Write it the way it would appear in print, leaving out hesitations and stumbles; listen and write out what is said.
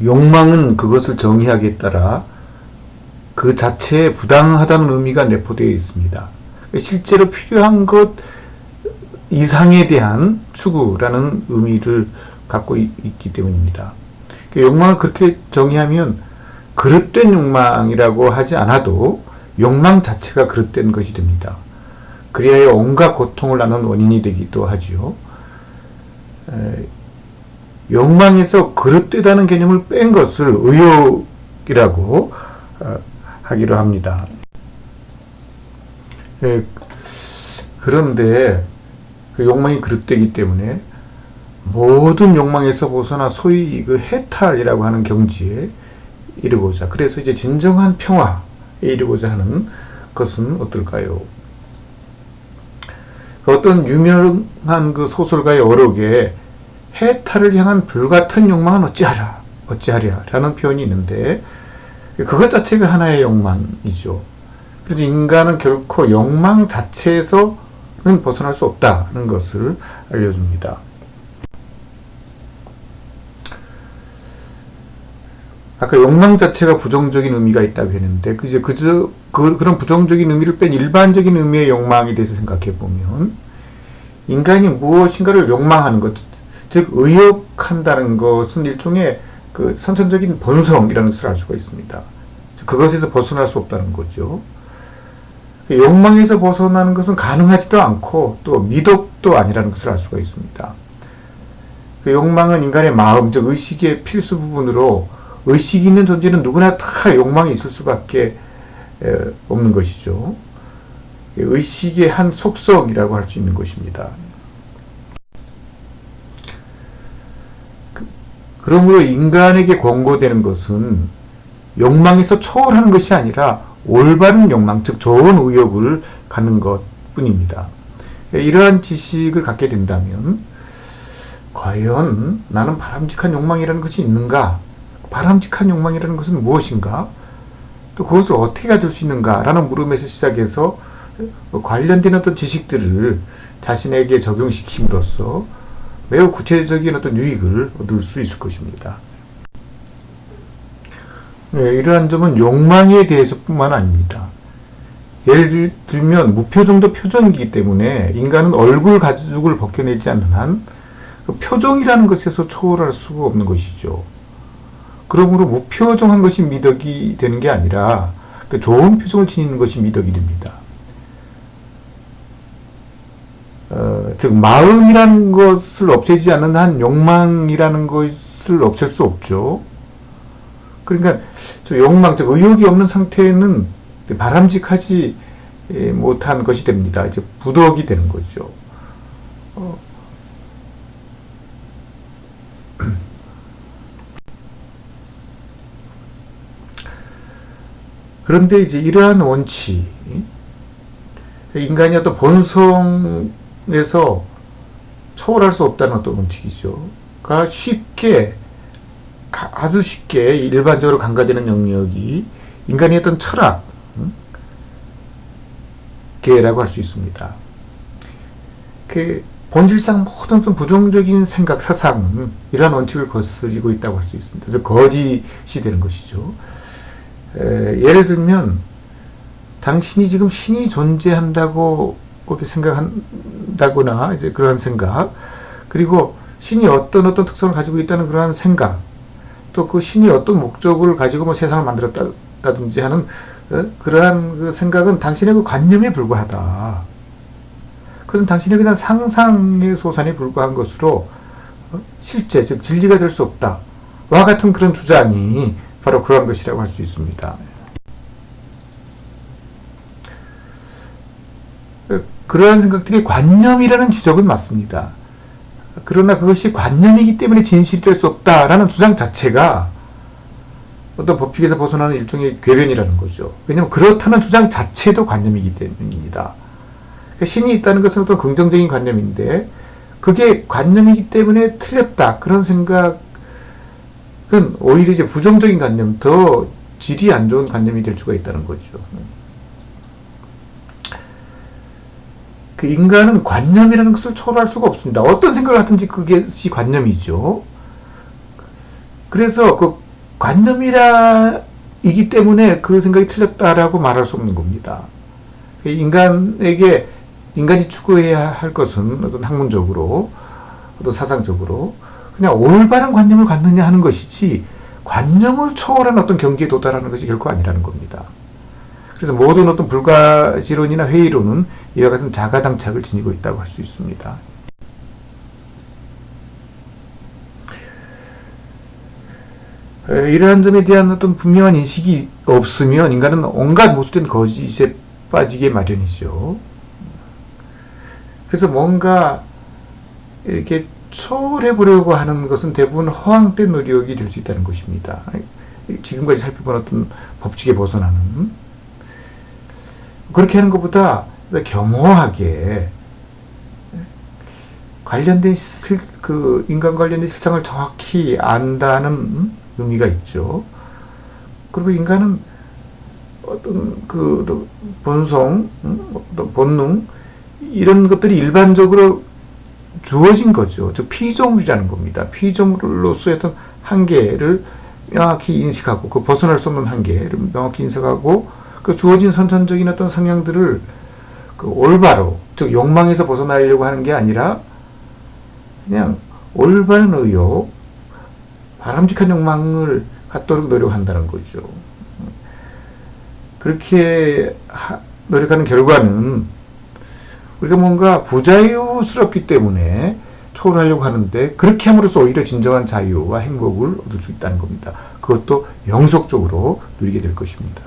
욕망은 그것을 정의하기에 따라 그 자체에 부당하다는 의미가 내포되어 있습니다. 실제로 필요한 것 이상에 대한 추구라는 의미를 갖고 있기 때문입니다. 욕망을 그렇게 정의하면 그릇된 욕망이라고 하지 않아도 욕망 자체가 그릇된 것이 됩니다. 그래야 온갖 고통을 낳는 원인이 되기도 하지요. 욕망에서 그릇되다는 개념을 뺀 것을 의욕이라고 하기로 합니다. 그런데 그 욕망이 그릇되기 때문에 모든 욕망에서 벗어나 소위 그 해탈이라고 하는 경지에 이르고자, 그래서 이제 진정한 평화에 이르고자 하는 것은 어떨까요? 어떤 유명한 그 소설가의 어록에 해탈을 향한 불같은 욕망은 어찌하랴 라는 표현이 있는데, 그것 자체가 하나의 욕망이죠. 그래서 인간은 결코 욕망 자체에서는 벗어날 수 없다는 것을 알려줍니다. 아까 욕망 자체가 부정적인 의미가 있다고 했는데, 그런 부정적인 의미를 뺀 일반적인 의미의 욕망에 대해서 생각해 보면, 인간이 무엇인가를 욕망하는 것, 즉 의욕한다는 것은 일종의 그 선천적인 본성이라는 것을 알 수가 있습니다. 그것에서 벗어날 수 없다는 거죠. 욕망에서 벗어나는 것은 가능하지도 않고 또 미덕도 아니라는 것을 알 수가 있습니다. 그 욕망은 인간의 마음, 즉 의식의 필수 부분으로, 의식이 있는 존재는 누구나 다 욕망이 있을 수밖에 없는 것이죠. 의식의 한 속성이라고 할 수 있는 것입니다. 그러므로 인간에게 권고되는 것은 욕망에서 초월하는 것이 아니라 올바른 욕망, 즉 좋은 의욕을 갖는 것 뿐입니다. 이러한 지식을 갖게 된다면 과연 나는 바람직한 욕망이라는 것이 있는가? 바람직한 욕망이라는 것은 무엇인가? 또 그것을 어떻게 가질 수 있는가? 라는 물음에서 시작해서 관련된 어떤 지식들을 자신에게 적용시킴으로써 매우 구체적인 어떤 유익을 얻을 수 있을 것입니다. 이러한 점은 욕망에 대해서뿐만 아닙니다. 예를 들면 무표정도 표정이기 때문에 인간은 얼굴 가죽을 벗겨내지 않는 한 그 표정이라는 것에서 초월할 수가 없는 것이죠. 그러므로 무표정한 것이 미덕이 되는 게 아니라 그 좋은 표정을 지니는 것이 미덕이 됩니다. 즉 마음이라는 것을 없애지 않는 한 욕망이라는 것을 없앨 수 없죠. 그러니까 저 욕망, 즉 의욕이 없는 상태는 바람직하지 못한 것이 됩니다. 이제 부덕이 되는 거죠. 그런데 이제 이러한 원칙, 인간이 어떤 본성에서 초월할 수 없다는 어떤 원칙이죠. 아주 쉽게 일반적으로 간과되는 영역이 인간의 어떤 철학, 계라고 할 수 있습니다. 그 본질상 모든 부정적인 생각, 사상은 이러한 원칙을 거스르고 있다고 할 수 있습니다. 그래서 거짓이 되는 것이죠. 예를 들면 당신이 지금 신이 존재한다고 그렇게 생각한다거나 이제 그러한 생각, 그리고 신이 어떤 특성을 가지고 있다는 그러한 생각, 또 그 신이 어떤 목적을 가지고 뭐 세상을 만들었다든지 하는 그러한 그 생각은 당신의 그 관념에 불과하다. 그것은 당신의 그냥 상상의 소산에 불과한 것으로 실제, 즉 진리가 될 수 없다. 와 같은 그런 주장이 바로 그러한 것이라고 할 수 있습니다. 그러한 생각들이 관념이라는 지적은 맞습니다. 그러나 그것이 관념이기 때문에 진실이 될 수 없다라는 주장 자체가 어떤 법칙에서 벗어나는 일종의 궤변이라는 거죠. 왜냐하면 그렇다는 주장 자체도 관념이기 때문입니다. 신이 있다는 것은 어떤 긍정적인 관념인데 그게 관념이기 때문에 틀렸다. 그런 생각은 오히려 이제 부정적인 관념, 더 질이 안 좋은 관념이 될 수가 있다는 거죠. 그 인간은 관념이라는 것을 초월할 수가 없습니다. 어떤 생각을 하든지 그것이 관념이죠. 그래서 그 관념이기 때문에 그 생각이 틀렸다라고 말할 수 없는 겁니다. 인간이 추구해야 할 것은 어떤 학문적으로, 어떤 사상적으로 그냥 올바른 관념을 갖느냐 하는 것이지, 관념을 초월한 어떤 경지에 도달하는 것이 결코 아니라는 겁니다. 그래서 모든 어떤 불가지론이나 회의론은 이와 같은 자가당착을 지니고 있다고 할 수 있습니다. 이러한 점에 대한 어떤 분명한 인식이 없으면 인간은 온갖 모순된 거짓에 빠지게 마련이죠. 그래서 뭔가 이렇게 초월해 보려고 하는 것은 대부분 허황된 노력이 될 수 있다는 것입니다. 지금까지 살펴본 어떤 법칙에 벗어나는, 그렇게 하는 것보다 겸허하게 관련된 인간 관련된 실상을 정확히 안다는 의미가 있죠. 그리고 인간은 어떤 본성, 어떤 본능, 이런 것들이 일반적으로 주어진 거죠. 즉 피조물이라는 겁니다. 피조물로서의 어떤 한계를 명확히 인식하고, 그 벗어날 수 없는 한계를 명확히 인식하고, 그 주어진 선천적인 어떤 성향들을 올바로, 즉 욕망에서 벗어나려고 하는 게 아니라 그냥 올바른 의욕, 바람직한 욕망을 갖도록 노력한다는 거죠. 그렇게 노력하는 결과는 우리가 뭔가 부자유스럽기 때문에 초월하려고 하는데, 그렇게 함으로써 오히려 진정한 자유와 행복을 얻을 수 있다는 겁니다. 그것도 영속적으로 누리게 될 것입니다.